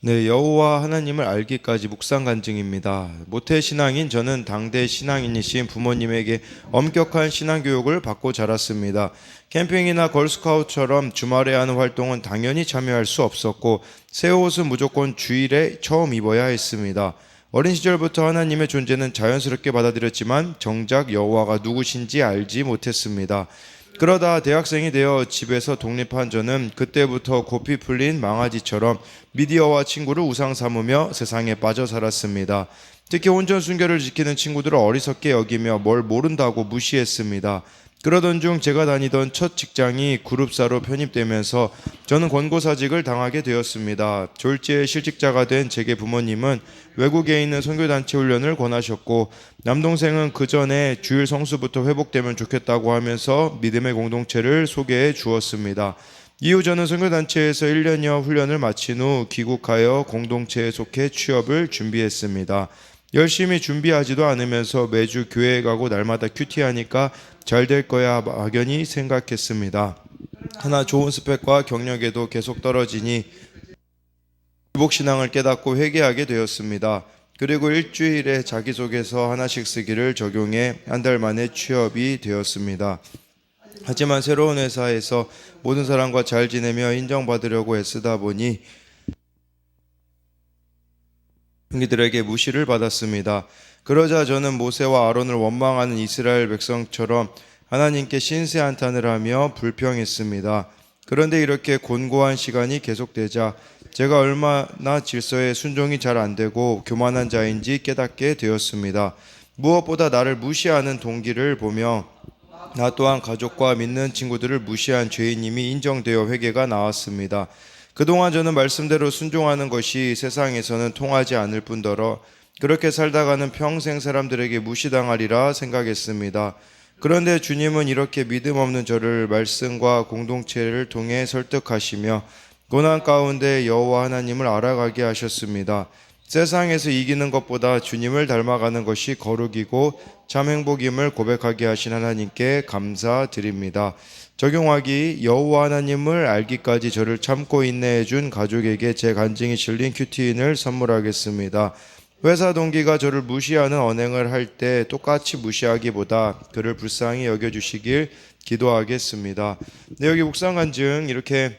네, 여호와 하나님을 알기까지 묵상 간증입니다. 모태 신앙인 저는 당대 신앙인이신 부모님에게 엄격한 신앙 교육을 받고 자랐습니다. 캠핑이나 걸스카우트처럼 주말에 하는 활동은 당연히 참여할 수 없었고 새 옷은 무조건 주일에 처음 입어야 했습니다. 어린 시절부터 하나님의 존재는 자연스럽게 받아들였지만 정작 여호와가 누구신지 알지 못했습니다. 그러다 대학생이 되어 집에서 독립한 저는 그때부터 고삐 풀린 망아지처럼 미디어와 친구를 우상 삼으며 세상에 빠져 살았습니다. 특히 혼전 순결을 지키는 친구들을 어리석게 여기며 뭘 모른다고 무시했습니다. 그러던 중 제가 다니던 첫 직장이 그룹사로 편입되면서 저는 권고사직을 당하게 되었습니다. 졸지에 실직자가 된 제게 부모님은 외국에 있는 선교단체 훈련을 권하셨고 남동생은 그 전에 주일 성수부터 회복되면 좋겠다고 하면서 믿음의 공동체를 소개해 주었습니다. 이후 저는 선교단체에서 1년여 훈련을 마친 후 귀국하여 공동체에 속해 취업을 준비했습니다. 열심히 준비하지도 않으면서 매주 교회에 가고 날마다 큐티하니까 잘 될 거야 막연히 생각했습니다. 하나 좋은 스펙과 경력에도 계속 떨어지니 기복신앙을 깨닫고 회개하게 되었습니다. 그리고 일주일에 자기소개서 하나씩 쓰기를 적용해 한 달 만에 취업이 되었습니다. 하지만 새로운 회사에서 모든 사람과 잘 지내며 인정받으려고 애쓰다 보니 동기들에게 무시를 받았습니다. 그러자 저는 모세와 아론을 원망하는 이스라엘 백성처럼 하나님께 신세 한탄을 하며 불평했습니다. 그런데 이렇게 곤고한 시간이 계속되자 제가 얼마나 질서에 순종이 잘 안 되고 교만한 자인지 깨닫게 되었습니다. 무엇보다 나를 무시하는 동기를 보며 나 또한 가족과 믿는 친구들을 무시한 죄인임이 인정되어 회개가 나왔습니다. 그동안 저는 말씀대로 순종하는 것이 세상에서는 통하지 않을 뿐더러 그렇게 살다가는 평생 사람들에게 무시당하리라 생각했습니다. 그런데 주님은 이렇게 믿음 없는 저를 말씀과 공동체를 통해 설득하시며 고난 가운데 여호와 하나님을 알아가게 하셨습니다. 세상에서 이기는 것보다 주님을 닮아가는 것이 거룩이고 참 행복임을 고백하게 하신 하나님께 감사드립니다. 적용하기 여호와 하나님을 알기까지 저를 참고 인내해 준 가족에게 제 간증이 실린 큐티인을 선물하겠습니다. 회사 동기가 저를 무시하는 언행을 할 때 똑같이 무시하기보다 그를 불쌍히 여겨주시길 기도하겠습니다. 네, 여기 묵상 간증 이렇게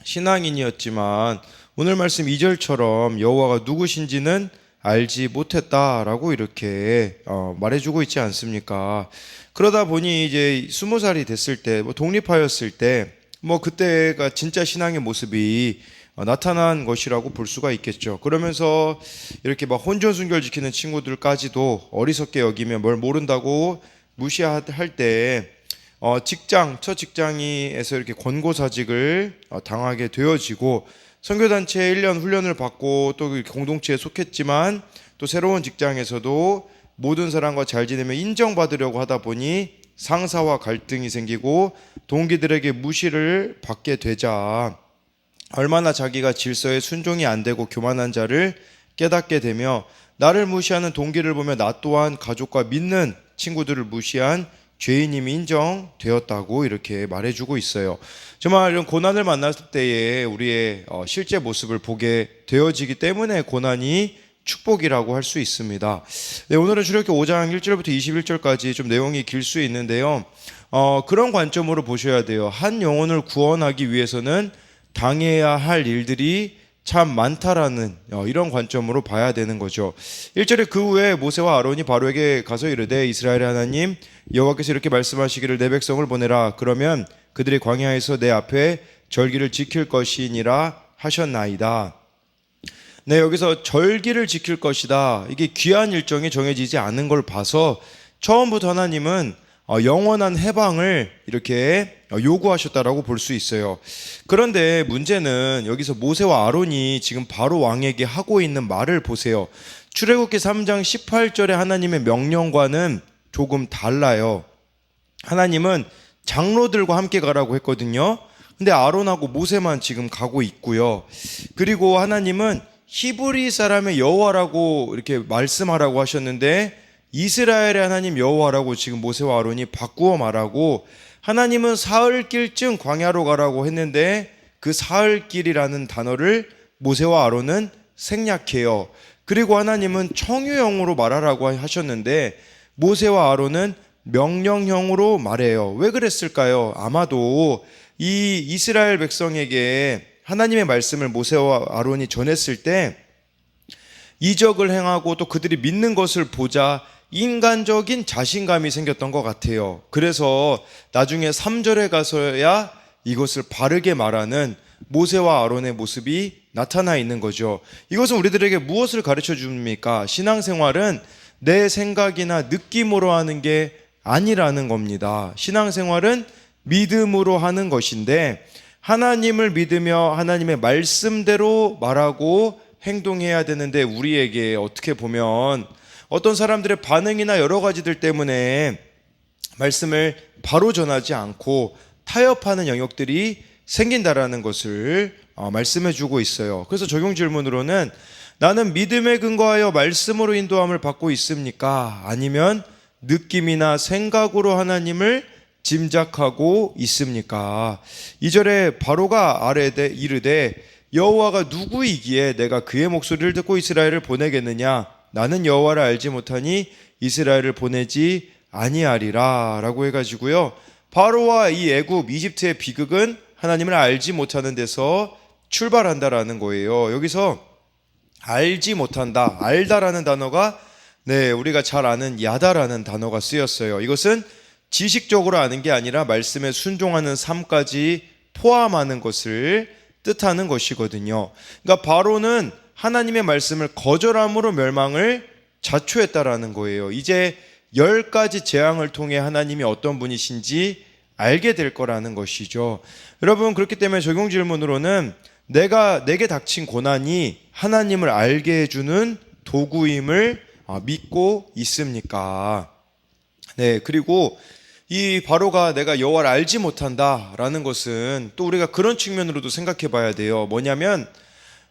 신앙인이었지만 오늘 말씀 2절처럼 여호와가 누구신지는 알지 못했다라고 이렇게 말해주고 있지 않습니까? 그러다 보니 이제 20살이 됐을 때, 독립하였을 때, 그때가 진짜 신앙의 모습이 나타난 것이라고 볼 수가 있겠죠. 그러면서 이렇게 혼전 순결 지키는 친구들까지도 어리석게 여기며 뭘 모른다고 무시할 때 첫 직장에서 이렇게 권고사직을 당하게 되어지고 선교단체에 1년 훈련을 받고 또 공동체에 속했지만 또 새로운 직장에서도 모든 사람과 잘 지내며 인정받으려고 하다 보니 상사와 갈등이 생기고 동기들에게 무시를 받게 되자 얼마나 자기가 질서에 순종이 안 되고 교만한 자를 깨닫게 되며 나를 무시하는 동기를 보며 나 또한 가족과 믿는 친구들을 무시한 죄인임이 인정되었다고 이렇게 말해주고 있어요. 정말 이런 고난을 만났을 때에 우리의 실제 모습을 보게 되어지기 때문에 고난이 축복이라고 할 수 있습니다. 네, 오늘은 출애굽기 5장 1절부터 21절까지 좀 내용이 길 수 있는데요. 그런 관점으로 보셔야 돼요. 한 영혼을 구원하기 위해서는 당해야 할 일들이 참 많다라는 이런 관점으로 봐야 되는 거죠. 1절에 그 후에 모세와 아론이 바로에게 가서 이르되 이스라엘의 하나님 여호와께서 이렇게 말씀하시기를 내 백성을 보내라. 그러면 그들이 광야에서 내 앞에 절기를 지킬 것이니라 하셨나이다. 네, 여기서 절기를 지킬 것이다. 이게 귀한 일정이 정해지지 않은 걸 봐서 처음부터 하나님은 영원한 해방을 이렇게 요구하셨다라고 볼 수 있어요. 그런데 문제는 여기서 모세와 아론이 지금 바로 왕에게 하고 있는 말을 보세요. 출애굽기 3장 18절에 하나님의 명령과는 조금 달라요. 하나님은 장로들과 함께 가라고 했거든요. 근데 아론하고 모세만 지금 가고 있고요. 그리고 하나님은 히브리 사람의 여호와라고 이렇게 말씀하라고 하셨는데 이스라엘의 하나님 여호와라고 지금 모세와 아론이 바꾸어 말하고 하나님은 사흘길쯤 광야로 가라고 했는데 그 사흘길이라는 단어를 모세와 아론은 생략해요. 그리고 하나님은 청유형으로 말하라고 하셨는데 모세와 아론은 명령형으로 말해요. 왜 그랬을까요? 아마도 이 이스라엘 백성에게 하나님의 말씀을 모세와 아론이 전했을 때 이적을 행하고 또 그들이 믿는 것을 보자 인간적인 자신감이 생겼던 것 같아요. 그래서 나중에 3절에 가서야 이것을 바르게 말하는 모세와 아론의 모습이 나타나 있는 거죠. 이것은 우리들에게 무엇을 가르쳐 줍니까? 신앙생활은 내 생각이나 느낌으로 하는 게 아니라는 겁니다. 신앙생활은 믿음으로 하는 것인데 하나님을 믿으며 하나님의 말씀대로 말하고 행동해야 되는데 우리에게 어떻게 보면 어떤 사람들의 반응이나 여러 가지들 때문에 말씀을 바로 전하지 않고 타협하는 영역들이 생긴다라는 것을 말씀해 주고 있어요. 그래서 적용 질문으로는 나는 믿음에 근거하여 말씀으로 인도함을 받고 있습니까? 아니면 느낌이나 생각으로 하나님을 짐작하고 있습니까? 2절에 바로가 아뢰되 이르되 여호와가 누구이기에 내가 그의 목소리를 듣고 이스라엘을 보내겠느냐? 나는 여호와를 알지 못하니 이스라엘을 보내지 아니하리라 라고 해가지고요, 바로와 이 애굽 이집트의 비극은 하나님을 알지 못하는 데서 출발한다라는 거예요. 여기서 알지 못한다, 알다라는 단어가 우리가 잘 아는 야다라는 단어가 쓰였어요. 이것은 지식적으로 아는 게 아니라 말씀에 순종하는 삶까지 포함하는 것을 뜻하는 것이거든요. 그러니까 바로는 하나님의 말씀을 거절함으로 멸망을 자초했다라는 거예요. 이제 10가지 재앙을 통해 하나님이 어떤 분이신지 알게 될 거라는 것이죠. 여러분, 그렇기 때문에 적용 질문으로는 내게 닥친 고난이 하나님을 알게 해주는 도구임을 믿고 있습니까? 그리고 이 바로가 내가 여호와를 알지 못한다라는 것은 또 우리가 그런 측면으로도 생각해 봐야 돼요. 뭐냐면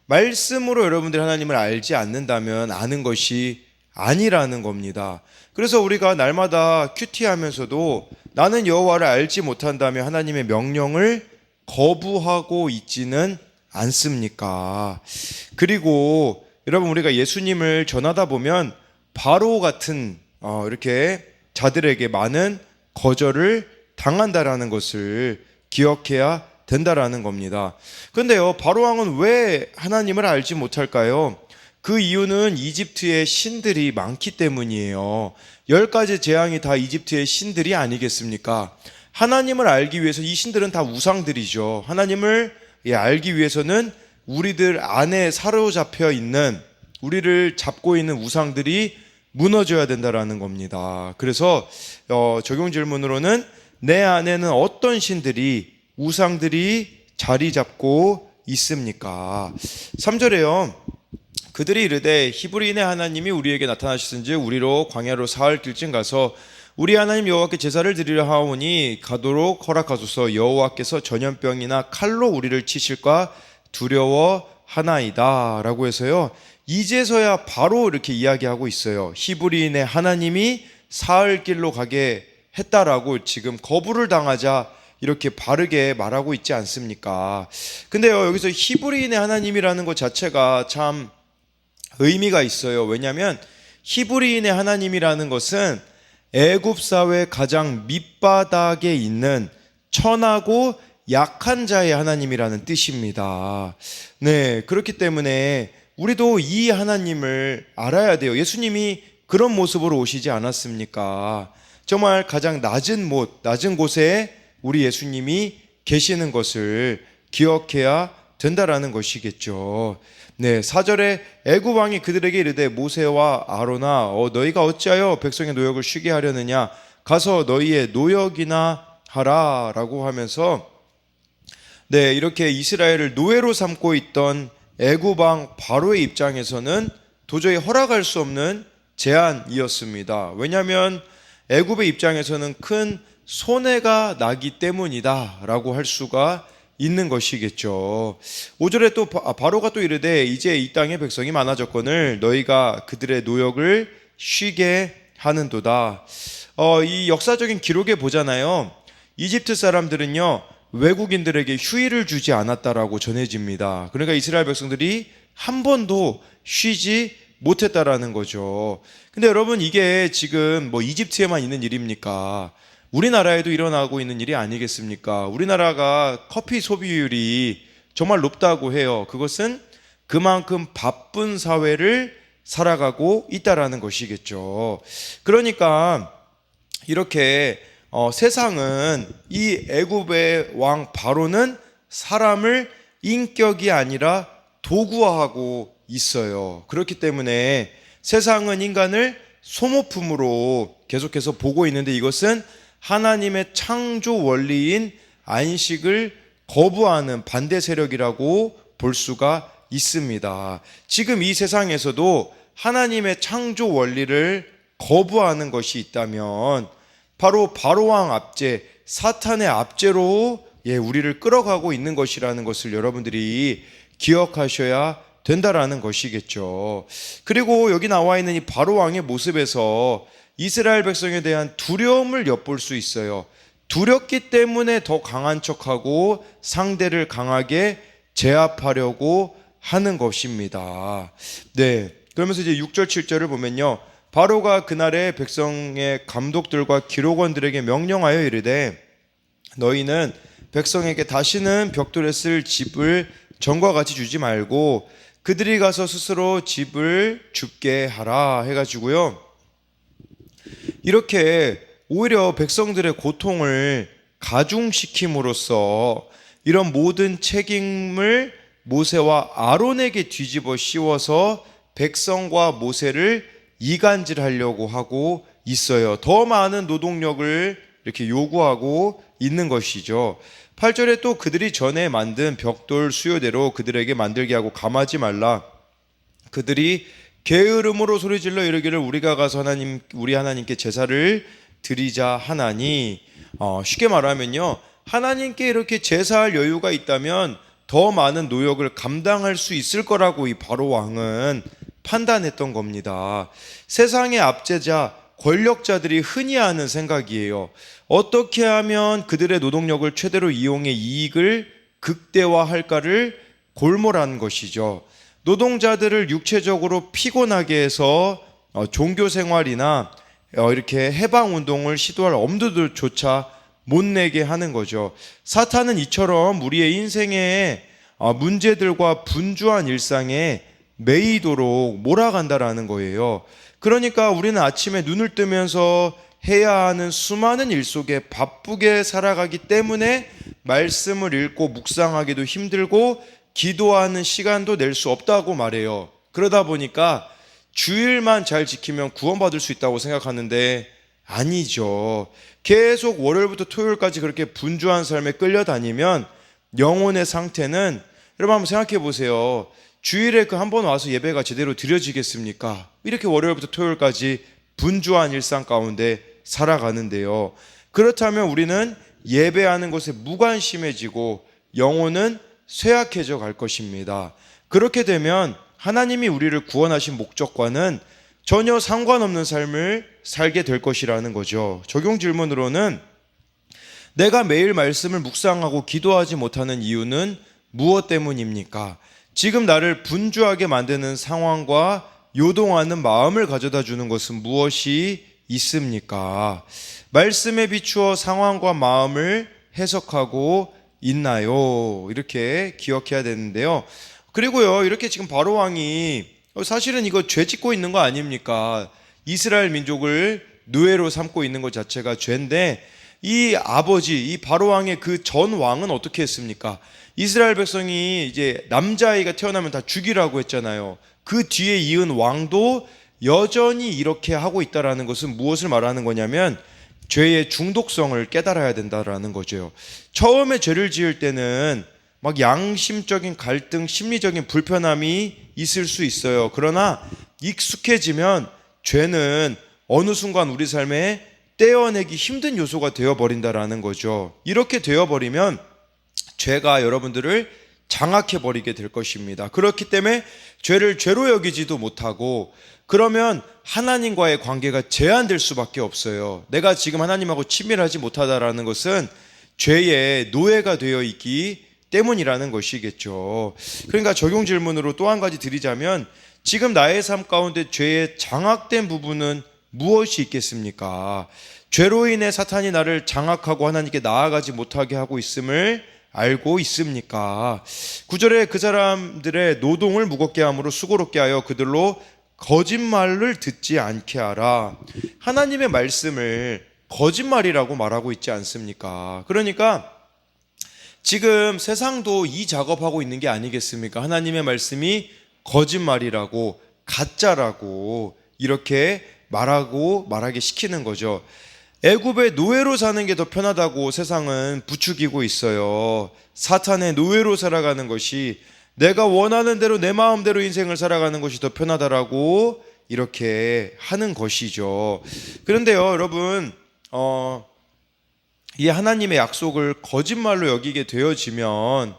말씀으로 여러분들이 하나님을 알지 않는다면 아는 것이 아니라는 겁니다. 그래서 우리가 날마다 큐티하면서도 나는 여호와를 알지 못한다며 하나님의 명령을 거부하고 있지는 않습니까? 그리고 여러분, 우리가 예수님을 전하다 보면 바로 같은 이렇게 자들에게 많은 거절을 당한다라는 것을 기억해야 된다라는 겁니다. 그런데요, 바로 왕은 왜 하나님을 알지 못할까요? 그 이유는 이집트의 신들이 많기 때문이에요. 10가지 재앙이 다 이집트의 신들이 아니겠습니까? 하나님을 알기 위해서 이 신들은 다 우상들이죠. 하나님을 알기 위해서는 우리들 안에 사로잡혀 있는, 우리를 잡고 있는 우상들이 무너져야 된다라는 겁니다. 그래서 적용 질문으로는 내 안에는 어떤 신들이, 우상들이 자리 잡고 있습니까? 3절에요. 그들이 이르되 히브리인의 하나님이 우리에게 나타나셨은즉 우리로 광야로 사흘 길쯤 가서 우리 하나님 여호와께 제사를 드리려 하오니 가도록 허락하소서. 여호와께서 전염병이나 칼로 우리를 치실까 두려워하나이다 라고 해서요, 이제서야 바로 이렇게 이야기하고 있어요. 히브리인의 하나님이 사흘 길로 가게 했다라고 지금 거부를 당하자 이렇게 바르게 말하고 있지 않습니까? 근데요, 여기서 히브리인의 하나님이라는 것 자체가 참 의미가 있어요. 왜냐하면 히브리인의 하나님이라는 것은 애굽 사회 가장 밑바닥에 있는 천하고 약한 자의 하나님이라는 뜻입니다. 그렇기 때문에 우리도 이 하나님을 알아야 돼요. 예수님이 그런 모습으로 오시지 않았습니까? 정말 가장 낮은 곳에 우리 예수님이 계시는 것을 기억해야 된다라는 것이겠죠. 4절에 애굽 왕이 그들에게 이르되 모세와 아론아 너희가 어찌하여 백성의 노역을 쉬게 하려느냐, 가서 너희의 노역이나 하라 라고 하면서 이렇게 이스라엘을 노예로 삼고 있던 애굽 왕 바로의 입장에서는 도저히 허락할 수 없는 제안이었습니다. 왜냐하면 애굽의 입장에서는 큰 손해가 나기 때문이다 라고 할 수가 있는 것이겠죠. 5절에 또 바로가 또 이르되 이제 이 땅의 백성이 많아졌거늘 너희가 그들의 노역을 쉬게 하는도다. 이 역사적인 기록에 보잖아요. 이집트 사람들은요, 외국인들에게 휴일을 주지 않았다라고 전해집니다. 그러니까 이스라엘 백성들이 한 번도 쉬지 못했다라는 거죠. 근데 여러분, 이게 지금 뭐 이집트에만 있는 일입니까? 우리나라에도 일어나고 있는 일이 아니겠습니까? 우리나라가 커피 소비율이 정말 높다고 해요. 그것은 그만큼 바쁜 사회를 살아가고 있다라는 것이겠죠. 그러니까 이렇게 세상은 이 애굽의 왕 바로는 사람을 인격이 아니라 도구화하고 있어요. 그렇기 때문에 세상은 인간을 소모품으로 계속해서 보고 있는데, 이것은 하나님의 창조 원리인 안식을 거부하는 반대 세력이라고 볼 수가 있습니다. 지금 이 세상에서도 하나님의 창조 원리를 거부하는 것이 있다면 바로 바로왕 압제, 사탄의 압제로 우리를 끌어가고 있는 것이라는 것을 여러분들이 기억하셔야 된다라는 것이겠죠. 그리고 여기 나와 있는 이 바로왕의 모습에서 이스라엘 백성에 대한 두려움을 엿볼 수 있어요. 두렵기 때문에 더 강한 척하고 상대를 강하게 제압하려고 하는 것입니다. 네. 그러면서 이제 6절 7절을 보면요, 바로가 그날의 백성의 감독들과 기록원들에게 명령하여 이르되 너희는 백성에게 다시는 벽돌에 쓸 집을 전과 같이 주지 말고 그들이 가서 스스로 집을 줍게 하라 해가지고요, 이렇게 오히려 백성들의 고통을 가중시킴으로써 이런 모든 책임을 모세와 아론에게 뒤집어 씌워서 백성과 모세를 이간질하려고 하고 있어요. 더 많은 노동력을 이렇게 요구하고 있는 것이죠. 8절에 또 그들이 전에 만든 벽돌 수요대로 그들에게 만들게 하고 감하지 말라. 그들이 게으름으로 소리질러 이르기를 우리가 가서 우리 하나님께 제사를 드리자 하나니, 쉽게 말하면요, 하나님께 이렇게 제사할 여유가 있다면 더 많은 노역을 감당할 수 있을 거라고 이 바로 왕은 판단했던 겁니다. 세상의 압제자, 권력자들이 흔히 하는 생각이에요. 어떻게 하면 그들의 노동력을 최대로 이용해 이익을 극대화할까를 골몰한 것이죠. 노동자들을 육체적으로 피곤하게 해서 종교 생활이나 이렇게 해방 운동을 시도할 엄두조차 못 내게 하는 거죠. 사탄은 이처럼 우리의 인생의 문제들과 분주한 일상에 매이도록 몰아간다라는 거예요. 그러니까 우리는 아침에 눈을 뜨면서 해야 하는 수많은 일 속에 바쁘게 살아가기 때문에 말씀을 읽고 묵상하기도 힘들고 기도하는 시간도 낼 수 없다고 말해요. 그러다 보니까 주일만 잘 지키면 구원받을 수 있다고 생각하는데 아니죠. 계속 월요일부터 토요일까지 그렇게 분주한 삶에 끌려다니면 영혼의 상태는, 여러분 한번 생각해 보세요. 주일에 그 한 번 와서 예배가 제대로 드려지겠습니까? 이렇게 월요일부터 토요일까지 분주한 일상 가운데 살아가는데요. 그렇다면 우리는 예배하는 것에 무관심해지고 영혼은 쇠약해져 갈 것입니다. 그렇게 되면 하나님이 우리를 구원하신 목적과는 전혀 상관없는 삶을 살게 될 것이라는 거죠. 적용 질문으로는 내가 매일 말씀을 묵상하고 기도하지 못하는 이유는 무엇 때문입니까? 지금 나를 분주하게 만드는 상황과 요동하는 마음을 가져다 주는 것은 무엇이 있습니까? 말씀에 비추어 상황과 마음을 해석하고 있나요? 이렇게 기억해야 되는데요. 그리고요, 이렇게 지금 바로 왕이 사실은 이거 죄 짓고 있는 거 아닙니까? 이스라엘 민족을 노예로 삼고 있는 것 자체가 죄인데, 이 아버지, 이 바로 왕의 그 전 왕은 어떻게 했습니까? 이스라엘 백성이 이제 남자아이가 태어나면 다 죽이라고 했잖아요. 그 뒤에 이은 왕도 여전히 이렇게 하고 있다라는 것은 무엇을 말하는 거냐면 죄의 중독성을 깨달아야 된다라는 거죠. 처음에 죄를 지을 때는 막 양심적인 갈등, 심리적인 불편함이 있을 수 있어요. 그러나 익숙해지면 죄는 어느 순간 우리 삶에 떼어내기 힘든 요소가 되어버린다라는 거죠. 이렇게 되어버리면 죄가 여러분들을 장악해버리게 될 것입니다. 그렇기 때문에 죄를 죄로 여기지도 못하고, 그러면 하나님과의 관계가 제한될 수밖에 없어요. 내가 지금 하나님하고 친밀하지 못하다라는 것은 죄의 노예가 되어 있기 때문이라는 것이겠죠. 그러니까 적용 질문으로 또 한 가지 드리자면, 지금 나의 삶 가운데 죄에 장악된 부분은 무엇이 있겠습니까? 죄로 인해 사탄이 나를 장악하고 하나님께 나아가지 못하게 하고 있음을 알고 있습니까? 9절에 그 사람들의 노동을 무겁게 함으로 수고롭게 하여 그들로 거짓말을 듣지 않게 하라. 하나님의 말씀을 거짓말이라고 말하고 있지 않습니까? 그러니까 지금 세상도 이 작업하고 있는 게 아니겠습니까? 하나님의 말씀이 거짓말이라고, 가짜라고 이렇게 말하게 시키는 거죠. 애굽의 노예로 사는 게 더 편하다고 세상은 부추기고 있어요. 사탄의 노예로 살아가는 것이, 내가 원하는 대로 내 마음대로 인생을 살아가는 것이 더 편하다라고 이렇게 하는 것이죠. 그런데요, 여러분, 이 하나님의 약속을 거짓말로 여기게 되어지면,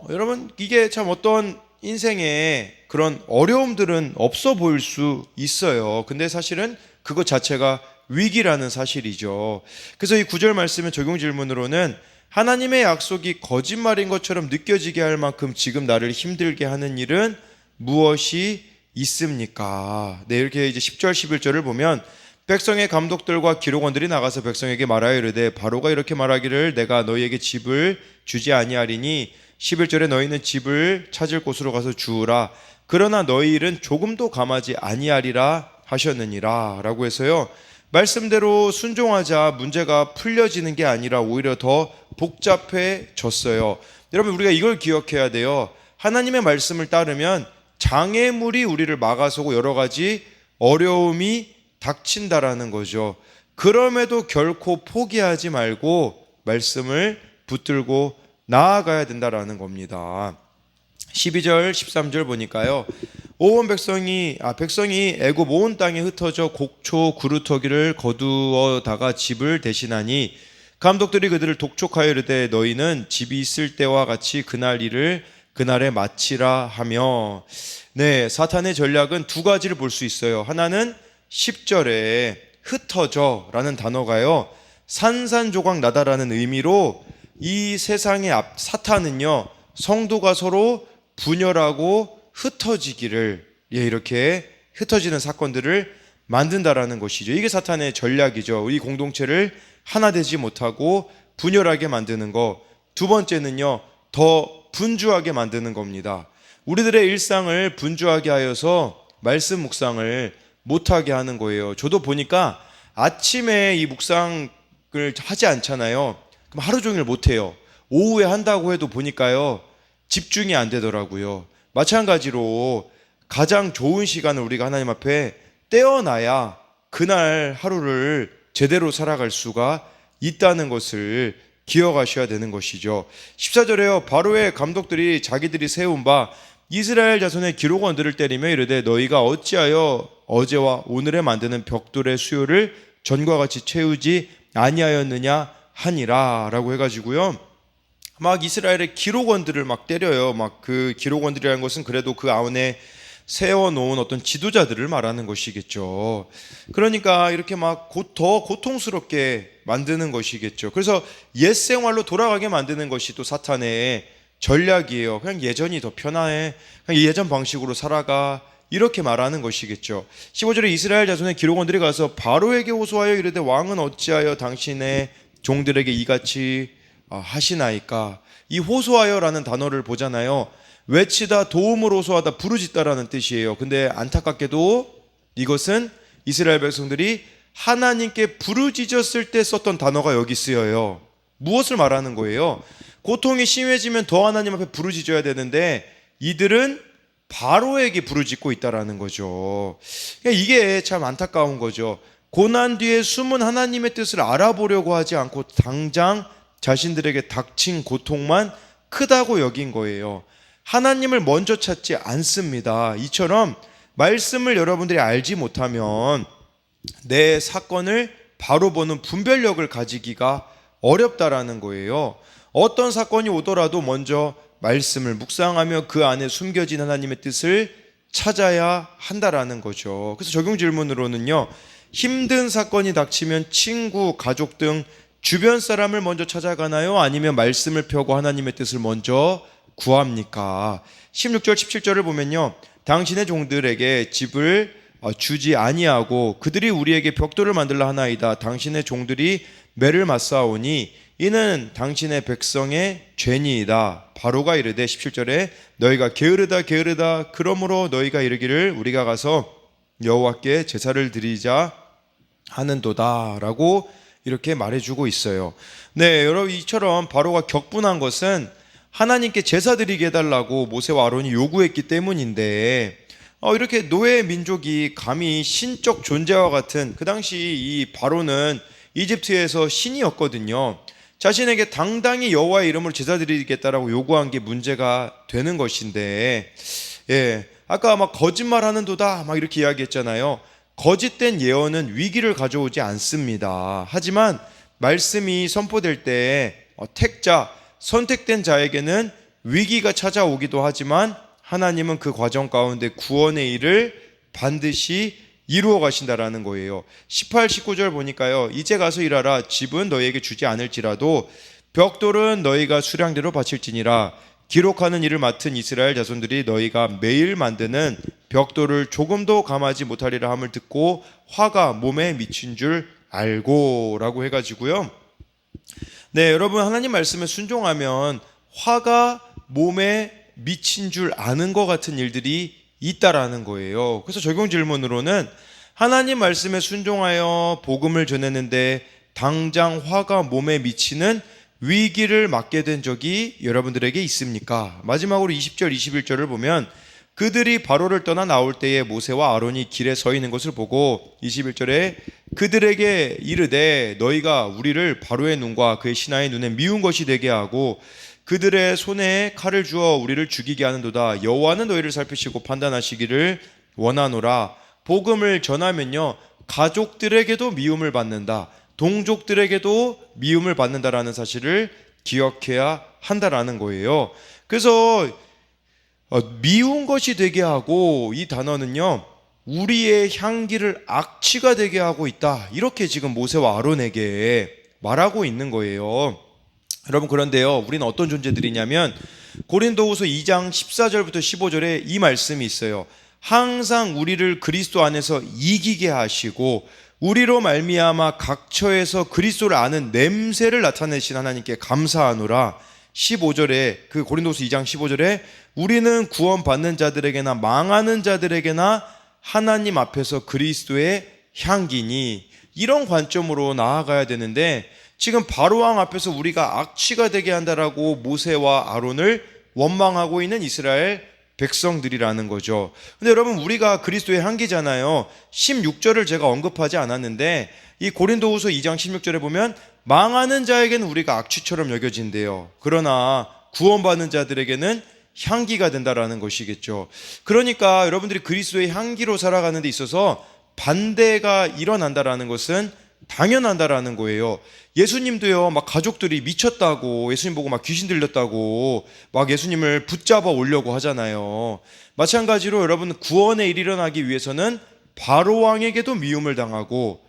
여러분, 이게 참 어떤 인생에 그런 어려움들은 없어 보일 수 있어요. 근데 사실은 그것 자체가 위기라는 사실이죠. 그래서 이 9절 말씀의 적용 질문으로는, 하나님의 약속이 거짓말인 것처럼 느껴지게 할 만큼 지금 나를 힘들게 하는 일은 무엇이 있습니까? 네, 이렇게 이제 10절, 11절을 보면, 백성의 감독들과 기록원들이 나가서 백성에게 말하여 이르되, 바로가 이렇게 말하기를 내가 너희에게 집을 주지 아니하리니 11절에 너희는 집을 찾을 곳으로 가서 주우라. 그러나 너희 일은 조금도 감하지 아니하리라 하셨느니라 라고 해서요, 말씀대로 순종하자 문제가 풀려지는 게 아니라 오히려 더 복잡해졌어요. 여러분, 우리가 이걸 기억해야 돼요. 하나님의 말씀을 따르면 장애물이 우리를 막아서고 여러 가지 어려움이 닥친다라는 거죠. 그럼에도 결코 포기하지 말고 말씀을 붙들고 나아가야 된다라는 겁니다. 12절 13절 보니까요, 온 백성이 애굽 온 땅에 흩어져 곡초 그루터기를 거두어다가 집을 대신하니 감독들이 그들을 독촉하여 이르되 너희는 집이 있을 때와 같이 그날 일을 그날에 마치라 하며. 네, 사탄의 전략은 두 가지를 볼 수 있어요. 하나는 10절에 흩어져 라는 단어가요, 산산조각 나다라는 의미로 이 세상의 사탄은요, 성도가 서로 분열하고 흩어지기를, 이렇게 흩어지는 사건들을 만든다라는 것이죠. 이게 사탄의 전략이죠. 우리 공동체를 하나 되지 못하고 분열하게 만드는 거. 두 번째는요, 더 분주하게 만드는 겁니다. 우리들의 일상을 분주하게 하여서 말씀 묵상을 못하게 하는 거예요. 저도 보니까 아침에 이 묵상을 하지 않잖아요. 그럼 하루 종일 못해요. 오후에 한다고 해도 보니까요, 집중이 안 되더라고요. 마찬가지로 가장 좋은 시간을 우리가 하나님 앞에 떼어놔야 그날 하루를 제대로 살아갈 수가 있다는 것을 기억하셔야 되는 것이죠. 14절에요, 바로의 감독들이 자기들이 세운 바 이스라엘 자손의 기록원들을 때리며 이르되 너희가 어찌하여 어제와 오늘에 만드는 벽돌의 수요를 전과 같이 채우지 아니하였느냐 하니라 라고 해가지고요, 막 이스라엘의 기록원들을 막 때려요. 막 그 기록원들이라는 것은 그래도 그 안에 세워놓은 어떤 지도자들을 말하는 것이겠죠. 그러니까 이렇게 막 더 고통스럽게 만드는 것이겠죠. 그래서 옛 생활로 돌아가게 만드는 것이 또 사탄의 전략이에요. 그냥 예전이 더 편해, 그냥 예전 방식으로 살아가, 이렇게 말하는 것이겠죠. 15절에 이스라엘 자손의 기록원들이 가서 바로에게 호소하여 이르되 왕은 어찌하여 당신의 종들에게 이같이 하시나이까. 이 호소하여라는 단어를 보잖아요. 외치다, 도움을 호소하다, 부르짖다라는 뜻이에요. 근데 안타깝게도 이것은 이스라엘 백성들이 하나님께 부르짖었을 때 썼던 단어가 여기 쓰여요. 무엇을 말하는 거예요? 고통이 심해지면 더 하나님 앞에 부르짖어야 되는데 이들은 바로에게 부르짖고 있다라는 거죠. 이게 참 안타까운 거죠. 고난 뒤에 숨은 하나님의 뜻을 알아보려고 하지 않고 당장 자신들에게 닥친 고통만 크다고 여긴 거예요. 하나님을 먼저 찾지 않습니다. 이처럼 말씀을 여러분들이 알지 못하면 내 사건을 바로 보는 분별력을 가지기가 어렵다라는 거예요. 어떤 사건이 오더라도 먼저 말씀을 묵상하며 그 안에 숨겨진 하나님의 뜻을 찾아야 한다라는 거죠. 그래서 적용 질문으로는요, 힘든 사건이 닥치면 친구, 가족 등 주변 사람을 먼저 찾아가나요? 아니면 말씀을 펴고 하나님의 뜻을 먼저 구합니까? 16절 17절을 보면요, 당신의 종들에게 집을 주지 아니하고 그들이 우리에게 벽돌을 만들라 하나이다. 당신의 종들이 매를 맞사오니 이는 당신의 백성의 죄니이다. 바로가 이르되 17절에 너희가 게으르다 게으르다 그러므로 너희가 이르기를 우리가 가서 여호와께 제사를 드리자 하는도다 라고 이렇게 말해주고 있어요. 네, 여러분, 이처럼 바로가 격분한 것은 하나님께 제사 드리게 해달라고 모세와 아론이 요구했기 때문인데, 이렇게 노예 민족이 감히 신적 존재와 같은, 그 당시 이 바로는 이집트에서 신이었거든요. 자신에게 당당히 여호와의 이름으로 제사 드리겠다라고 요구한 게 문제가 되는 것인데, 아까 막 거짓말하는도다 막 이렇게 이야기했잖아요. 거짓된 예언은 위기를 가져오지 않습니다. 하지만 말씀이 선포될 때 택자, 선택된 자에게는 위기가 찾아오기도 하지만 하나님은 그 과정 가운데 구원의 일을 반드시 이루어 가신다라는 거예요. 18, 19절 보니까요, 이제 가서 일하라. 집은 너희에게 주지 않을지라도 벽돌은 너희가 수량대로 바칠지니라. 기록하는 일을 맡은 이스라엘 자손들이 너희가 매일 만드는 벽돌을 조금도 감하지 못하리라 함을 듣고 화가 몸에 미친 줄 알고 라고 해가지고요. 네, 여러분, 하나님 말씀에 순종하면 화가 몸에 미친 줄 아는 것 같은 일들이 있다라는 거예요. 그래서 적용 질문으로는 하나님 말씀에 순종하여 복음을 전했는데 당장 화가 몸에 미치는 위기를 맞게 된 적이 여러분들에게 있습니까? 마지막으로 20절 21절을 보면 그들이 바로를 떠나 나올 때에 모세와 아론이 길에 서 있는 것을 보고 21절에 그들에게 이르되 너희가 우리를 바로의 눈과 그의 신하의 눈에 미운 것이 되게 하고 그들의 손에 칼을 주어 우리를 죽이게 하는도다. 여호와는 너희를 살피시고 판단하시기를 원하노라. 복음을 전하면요, 가족들에게도 미움을 받는다, 동족들에게도 미움을 받는다라는 사실을 기억해야 한다라는 거예요. 그래서 미운 것이 되게 하고, 이 단어는요, 우리의 향기를 악취가 되게 하고 있다, 이렇게 지금 모세와 아론에게 말하고 있는 거예요. 여러분, 그런데요, 우리는 어떤 존재들이냐면 고린도후서 2장 14절부터 15절에 이 말씀이 있어요. 항상 우리를 그리스도 안에서 이기게 하시고 우리로 말미암아 각처에서 그리스도를 아는 냄새를 나타내신 하나님께 감사하노라. 15절에, 그 고린도서 2장 15절에 우리는 구원받는 자들에게나 망하는 자들에게나 하나님 앞에서 그리스도의 향기니, 이런 관점으로 나아가야 되는데 지금 바로왕 앞에서 우리가 악취가 되게 한다라고 모세와 아론을 원망하고 있는 이스라엘 백성들이라는 거죠. 근데 여러분, 우리가 그리스도의 향기잖아요. 16절을 제가 언급하지 않았는데 이 고린도후서 2장 16절에 보면 망하는 자에게는 우리가 악취처럼 여겨진대요. 그러나 구원받는 자들에게는 향기가 된다라는 것이겠죠. 그러니까 여러분들이 그리스도의 향기로 살아가는 데 있어서 반대가 일어난다라는 것은 당연한다라는 거예요. 예수님도요, 막 가족들이 미쳤다고, 예수님 보고 막 귀신 들렸다고 막 예수님을 붙잡아 오려고 하잖아요. 마찬가지로 여러분, 구원의 일이 일어나기 위해서는 바로왕에게도 미움을 당하고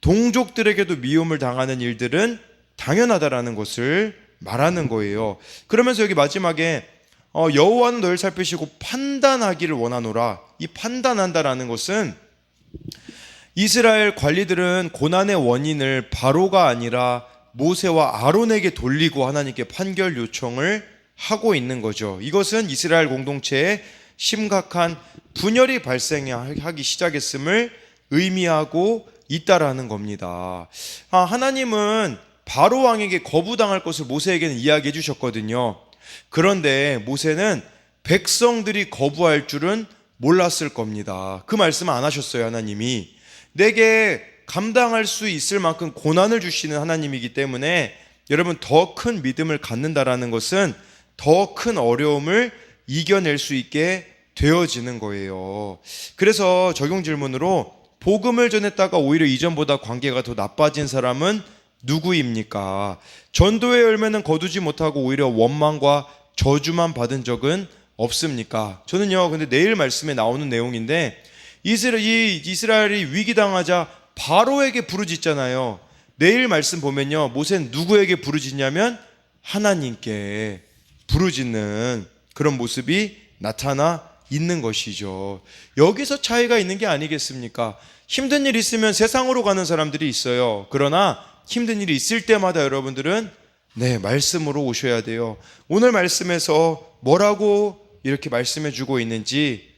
동족들에게도 미움을 당하는 일들은 당연하다라는 것을 말하는 거예요. 그러면서 여기 마지막에 여호와는 너희를 살피시고 판단하기를 원하노라. 이 판단한다라는 것은 이스라엘 관리들은 고난의 원인을 바로가 아니라 모세와 아론에게 돌리고 하나님께 판결 요청을 하고 있는 거죠. 이것은 이스라엘 공동체에 심각한 분열이 발생하기 시작했음을 의미하고 있다라는 겁니다. 하나님은 바로 왕에게 거부당할 것을 모세에게는 이야기해 주셨거든요. 그런데 모세는 백성들이 거부할 줄은 몰랐을 겁니다. 그 말씀 안 하셨어요. 하나님이 내게 감당할 수 있을 만큼 고난을 주시는 하나님이기 때문에 여러분, 더 큰 믿음을 갖는다라는 것은 더 큰 어려움을 이겨낼 수 있게 되어지는 거예요. 그래서 적용 질문으로 복음을 전했다가 오히려 이전보다 관계가 더 나빠진 사람은 누구입니까? 전도의 열매는 거두지 못하고 오히려 원망과 저주만 받은 적은 없습니까? 저는요, 근데 내일 말씀에 나오는 내용인데 이스라엘이 위기당하자 바로에게 부르짖잖아요. 내일 말씀 보면요, 모세는 누구에게 부르짖냐면 하나님께 부르짖는 그런 모습이 나타나 있는 것이죠. 여기서 차이가 있는 게 아니겠습니까? 힘든 일 있으면 세상으로 가는 사람들이 있어요. 그러나 힘든 일이 있을 때마다 여러분들은 말씀으로 오셔야 돼요. 오늘 말씀에서 뭐라고 이렇게 말씀해 주고 있는지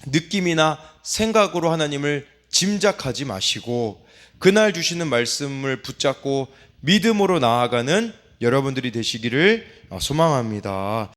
느낌이나 생각으로 하나님을 짐작하지 마시고 그날 주시는 말씀을 붙잡고 믿음으로 나아가는 여러분들이 되시기를 소망합니다.